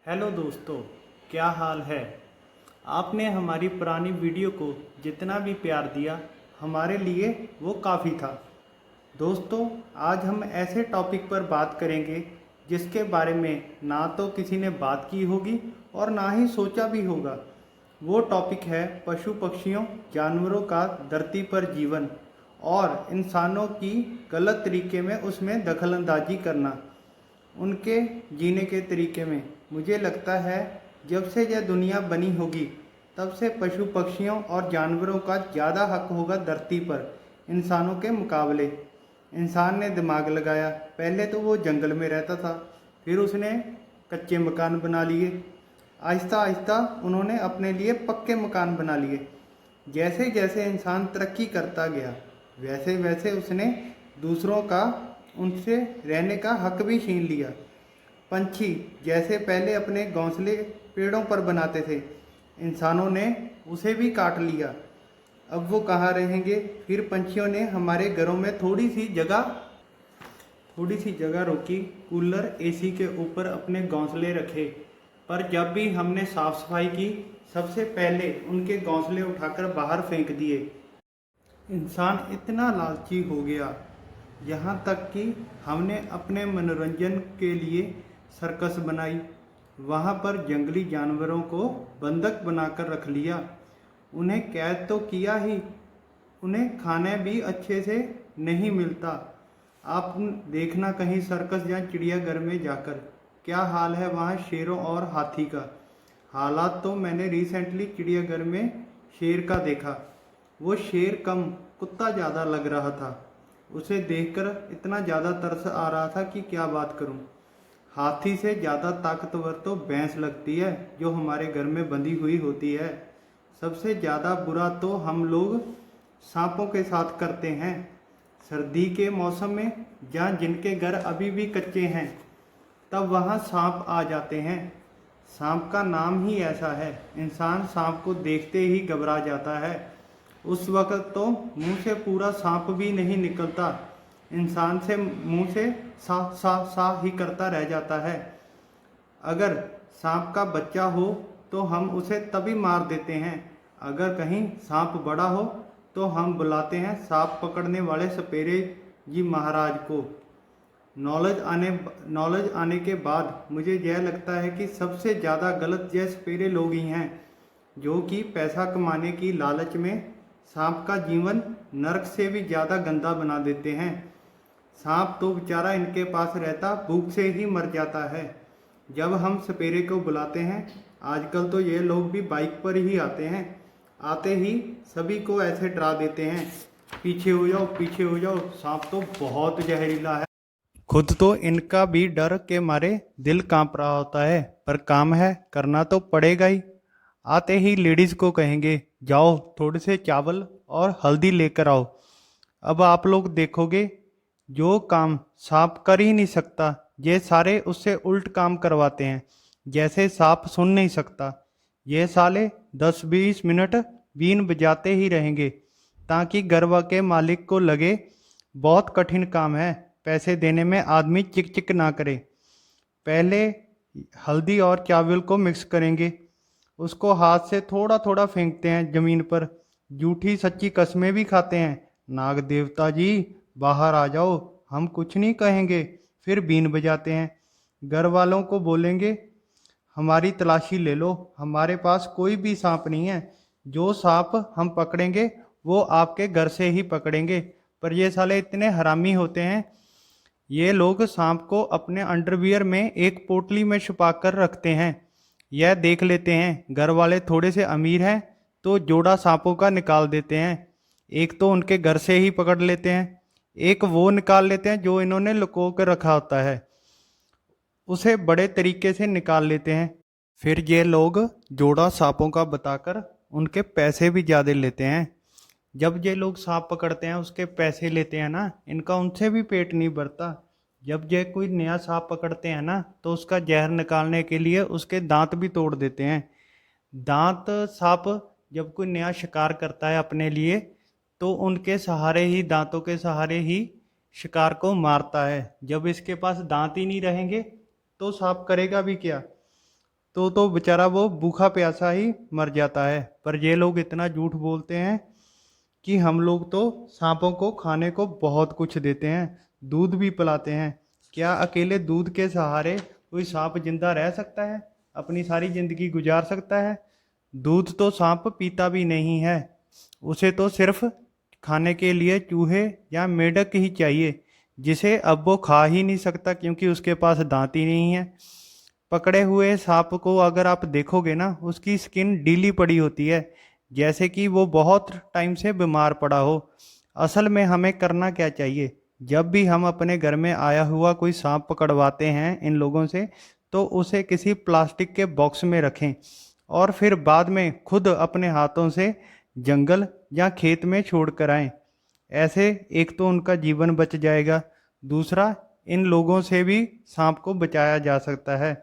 Hello दोस्तों, क्या हाल है। आपने हमारी पुरानी वीडियो को जितना भी प्यार दिया हमारे लिए वो काफ़ी था। दोस्तों, आज हम ऐसे टॉपिक पर बात करेंगे जिसके बारे में ना तो किसी ने बात की होगी और ना ही सोचा भी होगा। वो टॉपिक है पशु पक्षियों जानवरों का धरती पर जीवन और इंसानों की गलत तरीके में उसमें दखलंदाजी करना, उनके जीने के तरीके में। मुझे लगता है जब से यह दुनिया बनी होगी तब से पशु पक्षियों और जानवरों का ज़्यादा हक होगा धरती पर इंसानों के मुकाबले। इंसान ने दिमाग लगाया। पहले तो वो जंगल में रहता था, फिर उसने कच्चे मकान बना लिए। आहिस्ता आहिस्ता उन्होंने अपने लिए पक्के मकान बना लिए। जैसे जैसे इंसान तरक्की करता गया वैसे वैसे उसने दूसरों का उनसे रहने का हक भी छीन लिया। पंछी जैसे पहले अपने घोंसले पेड़ों पर बनाते थे, इंसानों ने उसे भी काट लिया। अब वो कहाँ रहेंगे। फिर पंछियों ने हमारे घरों में थोड़ी सी जगह रोकी, कूलर एसी के ऊपर अपने घोंसले रखे। पर जब भी हमने साफ सफाई की सबसे पहले उनके घोंसले उठाकर बाहर फेंक दिए। इंसान इतना लालची हो गया यहाँ तक कि हमने अपने मनोरंजन के लिए सर्कस बनाई। वहाँ पर जंगली जानवरों को बंधक बनाकर रख लिया। उन्हें कैद तो किया ही, उन्हें खाने भी अच्छे से नहीं मिलता। आप देखना कहीं सर्कस या चिड़ियाघर में जाकर क्या हाल है वहाँ शेरों और हाथी का। हालात तो मैंने रिसेंटली चिड़ियाघर में शेर का देखा। वो शेर कम कुत्ता ज़्यादा लग रहा था। उसे देखकर इतना ज़्यादा तरस आ रहा था कि क्या बात करूं। हाथी से ज़्यादा ताकतवर तो भैंस लगती है जो हमारे घर में बंधी हुई होती है। सबसे ज़्यादा बुरा तो हम लोग सांपों के साथ करते हैं। सर्दी के मौसम में जहाँ जिनके घर अभी भी कच्चे हैं तब वहाँ सांप आ जाते हैं। सांप का नाम ही ऐसा है, इंसान सांप को देखते ही घबरा जाता है। उस वक्त तो मुंह से पूरा सांप भी नहीं निकलता, इंसान से मुंह से सा सा सा ही करता रह जाता है। अगर सांप का बच्चा हो तो हम उसे तभी मार देते हैं। अगर कहीं सांप बड़ा हो तो हम बुलाते हैं सांप पकड़ने वाले सपेरे जी महाराज को। नॉलेज आने के बाद मुझे यह लगता है कि सबसे ज़्यादा गलत यह सपेरे लोग ही हैं जो कि पैसा कमाने की लालच में सांप का जीवन नरक से भी ज़्यादा गंदा बना देते हैं। सांप तो बेचारा इनके पास रहता भूख से ही मर जाता है। जब हम सपेरे को बुलाते हैं, आजकल तो ये लोग भी बाइक पर ही आते हैं, आते ही सभी को ऐसे डरा देते हैं, पीछे हो जाओ पीछे हो जाओ, सांप तो बहुत जहरीला है। खुद तो इनका भी डर के मारे दिल कांप रहा होता है, पर काम है करना तो पड़ेगा ही। आते ही लेडीज को कहेंगे जाओ थोड़े से चावल और हल्दी लेकर आओ। अब आप लोग देखोगे जो काम सांप कर ही नहीं सकता ये सारे उससे उल्ट काम करवाते हैं। जैसे सांप सुन नहीं सकता, ये साले 10-20 मिनट बीन बजाते ही रहेंगे ताकि घर के मालिक को लगे बहुत कठिन काम है, पैसे देने में आदमी चिक चिक ना करे। पहले हल्दी और चावल को मिक्स करेंगे, उसको हाथ से थोड़ा थोड़ा फेंकते हैं ज़मीन पर, झूठी सच्ची कस्में भी खाते हैं। नाग देवता जी बाहर आ जाओ, हम कुछ नहीं कहेंगे। फिर बीन बजाते हैं, घर वालों को बोलेंगे हमारी तलाशी ले लो, हमारे पास कोई भी सांप नहीं है, जो सांप हम पकड़ेंगे वो आपके घर से ही पकड़ेंगे। पर ये साले इतने हरामी होते हैं, ये लोग सांप को अपने अंडरवियर में एक पोटली में छुपा कर रखते हैं। यह देख लेते हैं घर वाले थोड़े से अमीर हैं तो जोड़ा सांपों का निकाल देते हैं। एक तो उनके घर से ही पकड़ लेते हैं, एक वो निकाल लेते हैं जो इन्होंने लुको कर रखा होता है, उसे बड़े तरीके से निकाल लेते हैं। फिर ये लोग जोड़ा सांपों का बताकर उनके पैसे भी ज़्यादा लेते हैं। जब ये लोग सांप पकड़ते हैं उसके पैसे लेते हैं ना, इनका उनसे भी पेट नहीं भरता। जब ये कोई नया सांप पकड़ते हैं ना तो उसका जहर निकालने के लिए उसके दांत भी तोड़ देते हैं। दांत सांप जब कोई नया शिकार करता है अपने लिए तो उनके सहारे ही, दांतों के सहारे ही शिकार को मारता है। जब इसके पास दांत ही नहीं रहेंगे तो सांप करेगा भी क्या। तो बेचारा वो भूखा प्यासा ही मर जाता है। पर ये लोग इतना झूठ बोलते हैं कि हम लोग तो सांपों को खाने को बहुत कुछ देते हैं, दूध भी पिलाते हैं। क्या अकेले दूध के सहारे कोई सांप जिंदा रह सकता है, अपनी सारी जिंदगी गुजार सकता है? दूध तो सांप पीता भी नहीं है, उसे तो सिर्फ खाने के लिए चूहे या मेंढक ही चाहिए, जिसे अब वो खा ही नहीं सकता क्योंकि उसके पास दांत ही नहीं है। पकड़े हुए सांप को अगर आप देखोगे ना, उसकी स्किन ढीली पड़ी होती है, जैसे कि वो बहुत टाइम से बीमार पड़ा हो। असल में हमें करना क्या चाहिए, जब भी हम अपने घर में आया हुआ कोई सांप पकड़वाते हैं इन लोगों से, तो उसे किसी प्लास्टिक के बॉक्स में रखें और फिर बाद में खुद अपने हाथों से जंगल या खेत में छोड़ कर आएं। ऐसे एक तो उनका जीवन बच जाएगा, दूसरा इन लोगों से भी सांप को बचाया जा सकता है।